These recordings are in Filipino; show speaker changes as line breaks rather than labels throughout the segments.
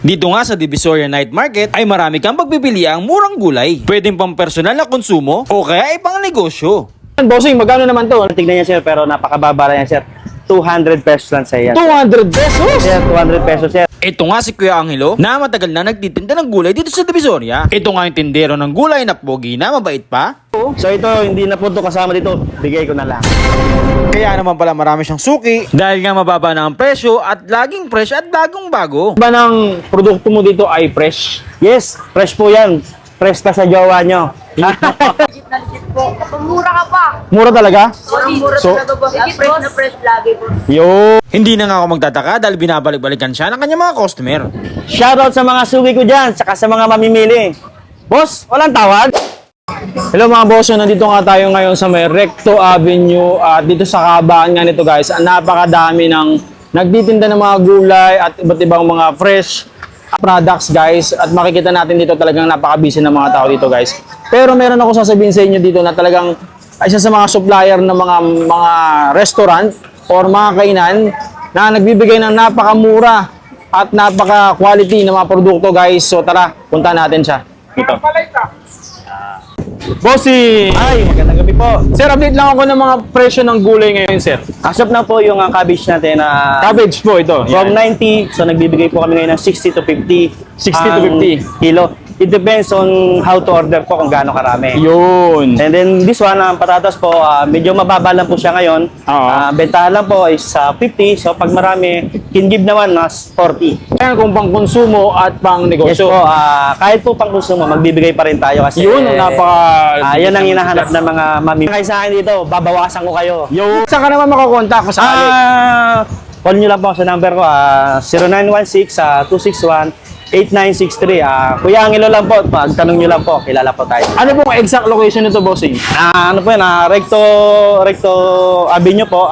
Dito nga sa Divisoria Night Market ay marami kang pagpipiliang murang gulay. Pwedeng pang personal na konsumo o kaya ay pang negosyo.
Bossing, magkano naman to?
Tignan niya sir, pero napakababa lang yan sir. 200 pesos lang sa yan.
200 pesos?
Sir, 200 pesos sir.
Ito nga si Kuya Angelo na matagal na nagtitinda ng gulay dito sa Divisoria. Ito nga yung tindero ng gulay na pogi na mabait pa.
So ito, hindi na po ito kasama dito. Bigay ko na lang.
Kaya naman pala marami siyang suki dahil nga mababa na ang presyo at laging fresh at bagong bago.
Ba ng produkto mo dito ay fresh?
Yes, fresh po yan. Fresh pa sa jowa nyo.
Legit na legit po. Mura ka pa.
Mura talaga?
Mura
So-
talaga boss. Ang fresh na fresh lagi boss.
Yo.
Hindi na nga ako magtataka dahil binabalik-balikan siya ng kanyang mga customer.
Shoutout sa mga suki ko dyan, saka sa mga mamimili. Boss, walang tawad?
Hello mga boss, so nandito nga tayo ngayon sa may Recto Avenue at dito sa kabaan nga nito guys, napakadami ng nagtitinda ng mga gulay at iba't ibang mga fresh products guys at makikita natin dito talagang napaka-busy ng mga tao dito guys. Pero meron ako sasabihin sa inyo dito na talagang isa sa mga supplier ng mga restaurant or mga kainan na nagbibigay ng napakamura at napaka-quality ng mga produkto guys. So tara, punta natin siya. Dito. Bossy!
Ay, magandang gabi po.
Sir, update lang ako ng mga presyo ng gulay ngayon, sir.
Asap na po yung cabbage natin na
Cabbage po ito.
from
Yan.
90, so nagbibigay po kami ngayon ng 60 to 50.
60 to
ang
50.
kilo. It depends on how to order po kung gaano karami.
Yun.
And then this one, ang patatas po, medyo mababa lang po siya ngayon.
Oo.
Bentahan lang po is 50. So pag marami, can give naman nas 40.
Ayan, kung pang konsumo at pang
Yes
negosyo.
po, kahit po pang konsumo, magbibigay pa rin tayo kasi
Yun, napaka...
yan ang hinahanap ng mga mami. Kaya sa akin dito, babawasan ko kayo.
Yo. Saan ka naman makakontak kung sakali?
Call nyo lang po sa number ko, 0916-261-8963. Kuya Angelo lang po, pagtanong nyo lang po, kilala po tayo.
Ano pong exact location nito, bossing?
Ano po yan, Recto Avenue po,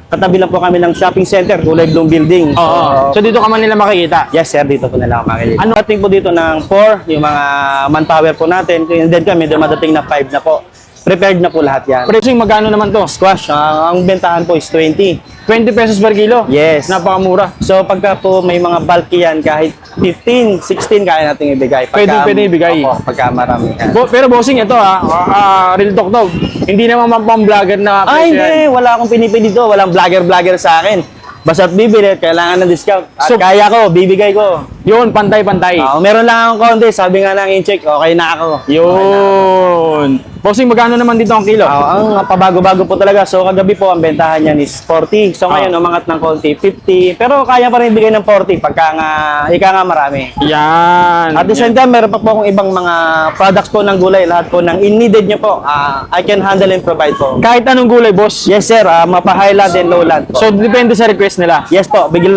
katabi lang po kami ng shopping center, Kulay Bloom Building.
Oo. So dito ka man nila makikita.
Yes sir, dito po nila makikita.
Ano?
Ating po dito ng 4, yung mga manpower po natin, and then kami, dumadating na 5 na po. Prepared na po lahat yan.
Bossing, magkano naman to?
Squash, ang bentahan po is 20.
20 pesos per kilo?
Yes.
Napakamura.
So pagka po may mga bulky yan, kahit 15, 16 kaya natin ibigay.
Pwede ibigay.
Opo, pagka marami yan.
Pero bossing, ito real talk to. Hindi naman pang-vlogger na
Ay,
presyo yan.
hindi. Wala akong pinipili dito. Walang vlogger-vlogger sa akin. Basta't bibili, kailangan ng discount. At
So-
kaya ko, bibigay ko.
Yun, pantay-pantay.
Meron lang akong konti. Sabi nga ng in-check, okay na ako.
Yun. Bossing, magkano naman dito ang kilo?
Ang pabago-bago po talaga. So kagabi po, ang bentahan niyan is 40. So ngayon, umangat ng konti, 50. Pero kaya pa rin bigay ng 40 pagka nga, ika nga marami.
Yan.
At the same time, meron pa po akong ibang mga products po ng gulay. Lahat po ng in-needed nyo po, I can handle and provide po.
Kahit anong gulay, boss.
Yes sir, mapa-highland and lowland po.
So, depende sa request nila.
Yes po, bigyan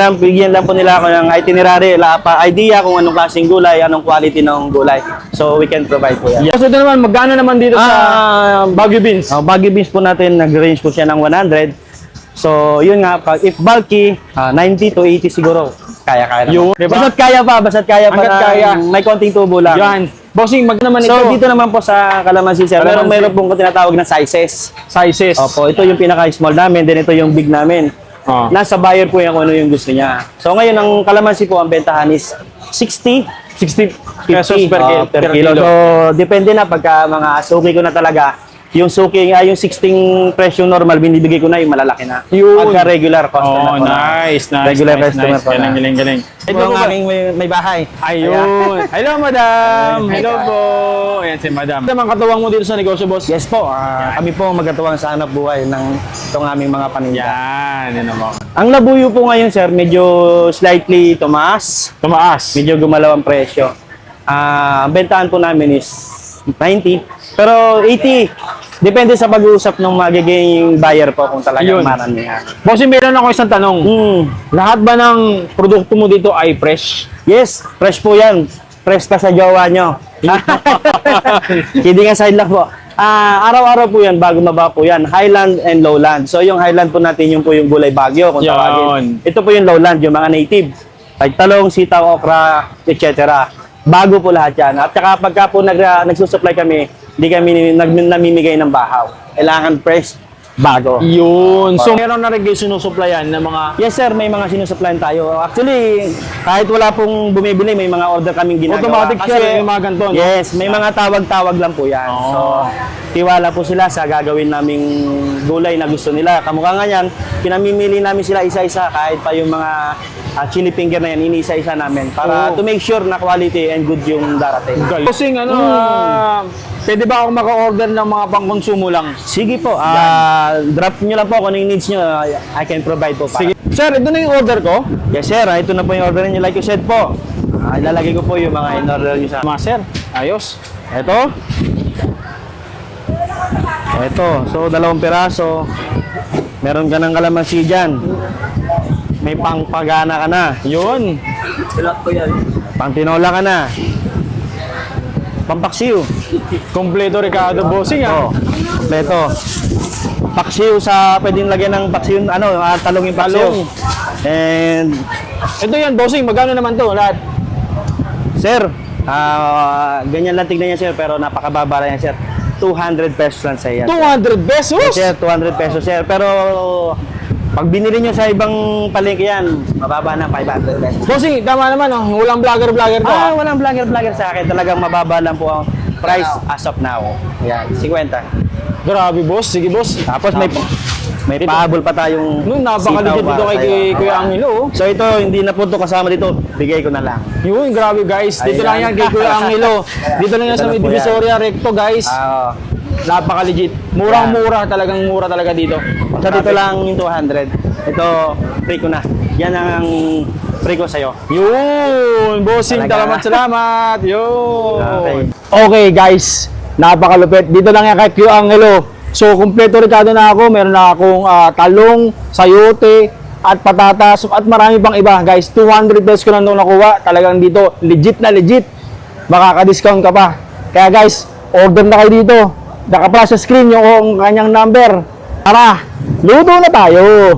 lang po nila ako ng itinerary, idea kung anong klaseng gulay, anong quality ng gulay. So we can provide po yan.
So, ito naman, magkano naman dito sa Baguio Beans?
Baguio beans po natin, nag-range po siya ng 100. So yun nga, if bulky, 90 to 80 siguro. Kaya na.
Yun,
Po.
diba?
Basta't kaya pa
Hanggat
na
kaya.
may konting tubo lang.
Yan. Bossing, magkano naman
So
ito?
dito naman po sa Calamansi sir,
Calamansi.
meron pong tinatawag na sizes.
Sizes.
Opo, ito yung pinaka-small namin, then ito yung big namin.
Oh.
Nasa buyer po yan kung ano yung gusto niya. So ngayon, ang Calamansi po, ang bentahan is 60,
60
50
pesos per kilo.
So, depende na pagka mga suki ko na talaga. Yung suki, yung 16 presyo normal, binibigay ko na yung malalaki na.
Yun.
Pagka regular
Oh,
customer ko na.
nice.
Regular customer
nice.
ko na.
Galing.
Ito ang aking may bahay.
Ayun. Hello, madam. Hello po. Ayan si madam. Ano ang katuwang mo dito sa negosyo, boss?
Yes po, kami po magkatuwang sa hanap buhay ng itong aming mga paninda.
Yan naman.
Ang labuyo po ngayon, sir, medyo slightly tumaas.
Tumaas.
Medyo gumalaw ang presyo. Ang bentahan po namin is 90. Pero 80. Depende sa pag-uusap ng magiging buyer po kung talagang
Yun.
marami yan.
Bossing, meron ako isang tanong. Lahat ba ng produkto mo dito ay fresh?
Yes, fresh po yan. Fresh pa sa jowa nyo. Kidding aside lang po. Araw-araw po yan, bago maba po yan. Highland and lowland. So yung highland po natin, yung po yung gulay bagyo kung
Yun.
tawagin. Ito po yung lowland, yung mga native. Like talong, sitaw, okra, etc. Bago po lahat yan. At saka pagka po nagsusupply kami, hindi kami namimigay ng bahaw. Kailangan fresh. bago.
Yun. So, meron na rin kayo sinusupplyan ng mga...
Yes sir, may mga sinusupply tayo. Actually, kahit wala pong bumibili, may mga order kaming ginagawa.
Automatic sir, yung mga ganito, no?
Yes, may mga tawag-tawag lang po yan.
Oo.
So, tiwala po sila sa gagawin naming gulay na gusto nila. Kamukha nga yan, pinamimili namin sila isa-isa kahit pa yung mga chili finger na yan, iniisa-isa namin para
Oo.
to make sure na quality and good yung darating.
Bossing, pwede ba akong maka-order ng mga pangkonsumo lang?
Sige po, drop nyo lang po kung ano yung needs nyo. I can provide po.
Sige. Sir, ito na yung order ko.
Yes sir, ito na po yung order niyo. Like you said po, ilalagay ko po yung mga in-order nyo sa...
Mga sir, ayos.
Ito. So 2 piraso. Meron ka ng kalamansi dyan. May pangpagana ka na.
Yun.
Pangtinola ka na. Pampaksiw.
Kompleto Ricardo Bossing,
Ito. Kompleto. Paksiw sa, pwedeng lagyan ng paksiw, talong yung paksiw.
Talong.
And,
Ito yan, Bossing. Magkano naman to lahat?
sir, ganyan lang tignan niya sir, pero napakababa lang yan sir. 200 pesos lang sa yan.
200 pesos?
Sir, 200 pesos sir. Pero, pag binili nyo sa ibang palengke yan, mababa na 500 pesos.
Bossing, tama naman, oh. Walang vlogger-vlogger to.
Walang vlogger sa akin. Talagang mababa lang po ang price as of now. Yan, 50.
Grabe, boss. Sige, boss.
Tapos may pahabol pa tayong
Nung napakaligid
sitaw
dito
para
kay
sa'yo.
Kuya Angelo, oh.
So ito, hindi na po ito kasama dito. Bigay ko na lang.
Yun, grabe guys. Dito lang
Ayan.
yan kay Kuya Angelo. Dito lang yan sa
Dito
may
na po yan.
Divisoria Recto, guys. Napaka-legit. Murang-mura, talagang mura talaga dito.
So dito lang yung 200. Ito, free ko na. Yan ang free ko sa'yo.
Yun, bossing,
Talaga.
salamat. Yun.
Okay.
Okay, guys. Napakalupit. Dito lang yan kay Kuya Angelo. So, kumpleto Ricardo na ako. Meron na akong talong, sayote, at patatas, at marami pang iba. Guys, 200 pesos ko lang nung nakuha. Talagang dito, legit na legit. Makaka-discount ka pa. Kaya guys, order na kayo dito. Naka-flash sa screen yung kanyang number. Tara, luto na tayo.